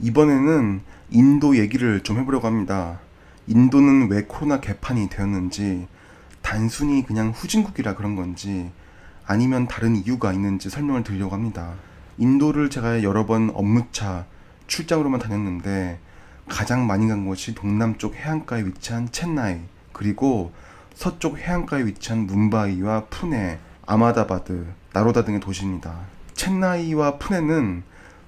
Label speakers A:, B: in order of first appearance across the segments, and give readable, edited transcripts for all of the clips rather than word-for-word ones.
A: 이번에는 인도 얘기를 좀 해보려고 합니다. 인도는 왜 코로나 개판이 되었는지, 단순히 그냥 후진국이라 그런 건지, 아니면 다른 이유가 있는지 설명을 드리려고 합니다. 인도를 제가 여러 번 업무차, 출장으로만 다녔는데 가장 많이 간 곳이 동남쪽 해안가에 위치한 첸나이, 그리고 서쪽 해안가에 위치한 뭄바이와 푸네, 아마다바드, 나로다 등의 도시입니다. 첸나이와 푸네는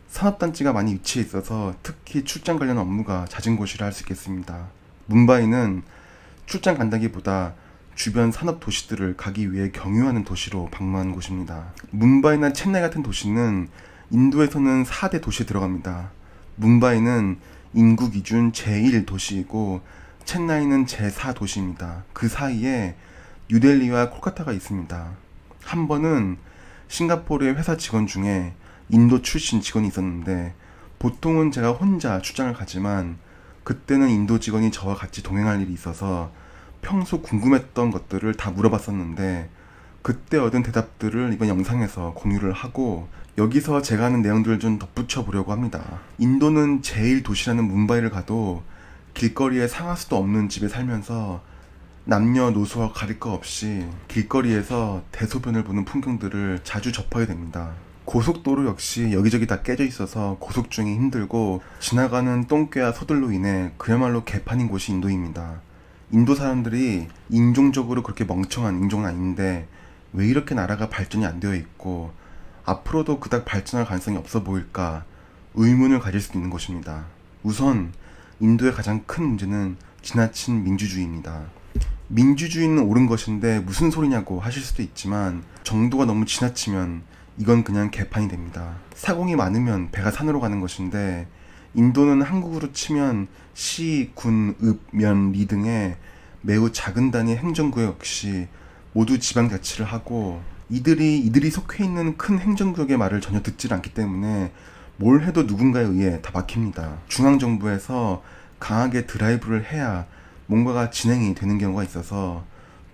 A: 산업단지가 많이 위치해 있어서 특히 출장 관련 업무가 잦은 곳이라 할 수 있겠습니다. 뭄바이는 출장 간다기보다 주변 산업 도시들을 가기 위해 경유하는 도시로 방문하는 곳입니다. 뭄바이나 첸나이 같은 도시는 인도에서는 4대 도시에 들어갑니다. 뭄바이는 인구 기준 제1 도시이고 첸나이는 제4 도시입니다. 그 사이에 뉴델리와 콜카타가 있습니다. 한 번은 싱가포르의 회사 직원 중에 인도 출신 직원이 있었는데, 보통은 제가 혼자 출장을 가지만 그때는 인도 직원이 저와 같이 동행할 일이 있어서 평소 궁금했던 것들을 다 물어봤었는데, 그때 얻은 대답들을 이번 영상에서 공유를 하고 여기서 제가 하는 내용들을 좀 덧붙여 보려고 합니다. 인도는 제일 도시라는 뭄바이를 가도 길거리에 상하수도 없는 집에 살면서 남녀노소와 가릴 거 없이 길거리에서 대소변을 보는 풍경들을 자주 접하게 됩니다. 고속도로 역시 여기저기 다 깨져 있어서 고속 중이 힘들고, 지나가는 똥개와 소들로 인해 그야말로 개판인 곳이 인도입니다. 인도 사람들이 인종적으로 그렇게 멍청한 인종은 아닌데 왜 이렇게 나라가 발전이 안 되어 있고 앞으로도 그닥 발전할 가능성이 없어 보일까 의문을 가질 수 있는 곳입니다. 우선 인도의 가장 큰 문제는 지나친 민주주의입니다. 민주주의는 옳은 것인데 무슨 소리냐고 하실 수도 있지만, 정도가 너무 지나치면 이건 그냥 개판이 됩니다. 사공이 많으면 배가 산으로 가는 것인데, 인도는 한국으로 치면 시, 군, 읍, 면, 리 등의 매우 작은 단위 행정구역 역시 모두 지방자치를 하고, 이들이 속해 있는 큰 행정구역의 말을 전혀 듣질 않기 때문에 뭘 해도 누군가에 의해 다 막힙니다. 중앙정부에서 강하게 드라이브를 해야 뭔가가 진행이 되는 경우가 있어서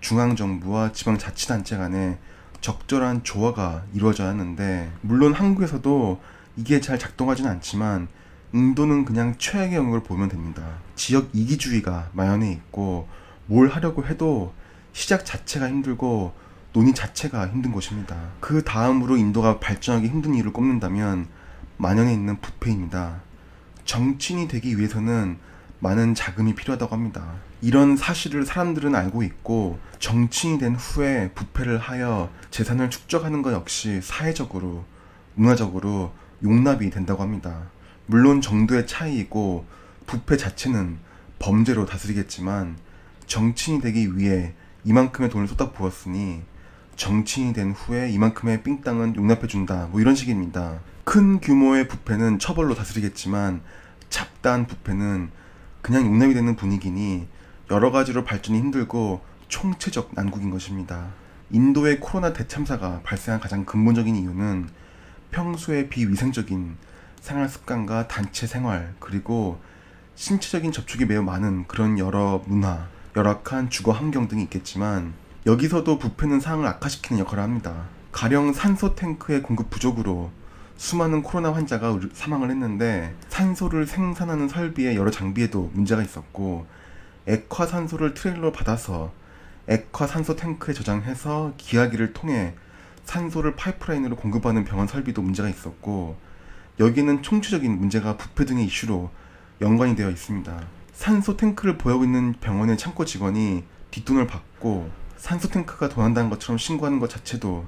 A: 중앙정부와 지방자치단체 간에 적절한 조화가 이루어져야 하는데, 물론 한국에서도 이게 잘 작동하지는 않지만 인도는 그냥 최악의 영역을 보면 됩니다. 지역 이기주의가 만연해 있고 뭘 하려고 해도 시작 자체가 힘들고 논의 자체가 힘든 곳입니다. 그 다음으로 인도가 발전하기 힘든 이유를 꼽는다면 만연해 있는 부패입니다. 정치인이 되기 위해서는 많은 자금이 필요하다고 합니다. 이런 사실을 사람들은 알고 있고, 정치인이 된 후에 부패를 하여 재산을 축적하는 것 역시 사회적으로, 문화적으로 용납이 된다고 합니다. 물론 정도의 차이이고 부패 자체는 범죄로 다스리겠지만, 정치인이 되기 위해 이만큼의 돈을 쏟아 부었으니 정치인이 된 후에 이만큼의 삥땅은 용납해준다, 뭐 이런 식입니다. 큰 규모의 부패는 처벌로 다스리겠지만 잡다한 부패는 그냥 용납이 되는 분위기니 여러 가지로 발전이 힘들고 총체적 난국인 것입니다. 인도의 코로나 대참사가 발생한 가장 근본적인 이유는 평소에 비위생적인 생활 습관과 단체 생활, 그리고 신체적인 접촉이 매우 많은 그런 여러 문화, 열악한 주거 환경 등이 있겠지만, 여기서도 부패는 상황을 악화시키는 역할을 합니다. 가령 산소 탱크의 공급 부족으로 수많은 코로나 환자가 사망을 했는데, 산소를 생산하는 설비의 여러 장비에도 문제가 있었고, 액화산소를 트레일러로 받아서 액화산소 탱크에 저장해서 기화기를 통해 산소를 파이프라인으로 공급하는 병원 설비도 문제가 있었고, 여기에는 총체적인 문제가 부패 등의 이슈로 연관이 되어 있습니다. 산소 탱크를 보유하고 있는 병원의 창고 직원이 뒷돈을 받고 산소 탱크가 도난당한 것처럼 신고하는 것 자체도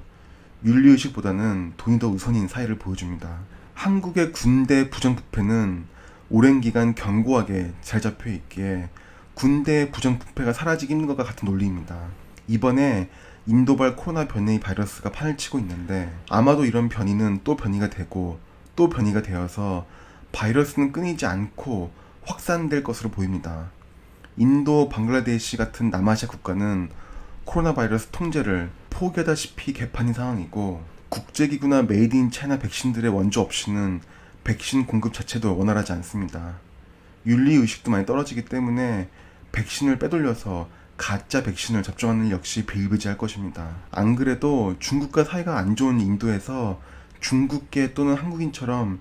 A: 윤리의식보다는 돈이 더 우선인 사회를 보여줍니다. 한국의 군대 부정부패는 오랜 기간 견고하게 잘 잡혀 있기에 군대의 부정부패가 사라지기 힘든 것과 같은 논리입니다. 이번에 인도발 코로나 변이 바이러스가 판을 치고 있는데, 아마도 이런 변이는 또 변이가 되고 또 변이가 되어서 바이러스는 끊이지 않고 확산될 것으로 보입니다. 인도, 방글라데시 같은 남아시아 국가는 코로나 바이러스 통제를 포기하다시피 개판인 상황이고, 국제기구나 메이드 인 차이나 백신들의 원조 없이는 백신 공급 자체도 원활하지 않습니다. 윤리의식도 많이 떨어지기 때문에 백신을 빼돌려서 가짜 백신을 접종하는 일 역시 비일비재할 것입니다. 안 그래도 중국과 사이가 안 좋은 인도에서 중국계 또는 한국인처럼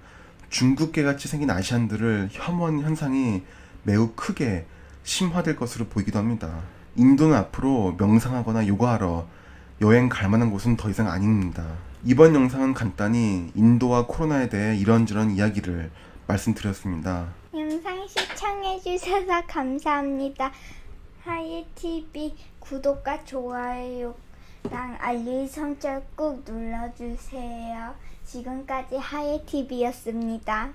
A: 중국계 같이 생긴 아시안들을 혐오하는 현상이 매우 크게 심화될 것으로 보이기도 합니다. 인도는 앞으로 명상하거나 요가하러 여행 갈 만한 곳은 더 이상 아닙니다. 이번 영상은 간단히 인도와 코로나에 대해 이런저런 이야기를 말씀드렸습니다.
B: 영상 시청해주셔서 감사합니다. 하예TV 구독과 좋아요랑 알림 설정 꾹 눌러주세요. 지금까지 하예TV였습니다.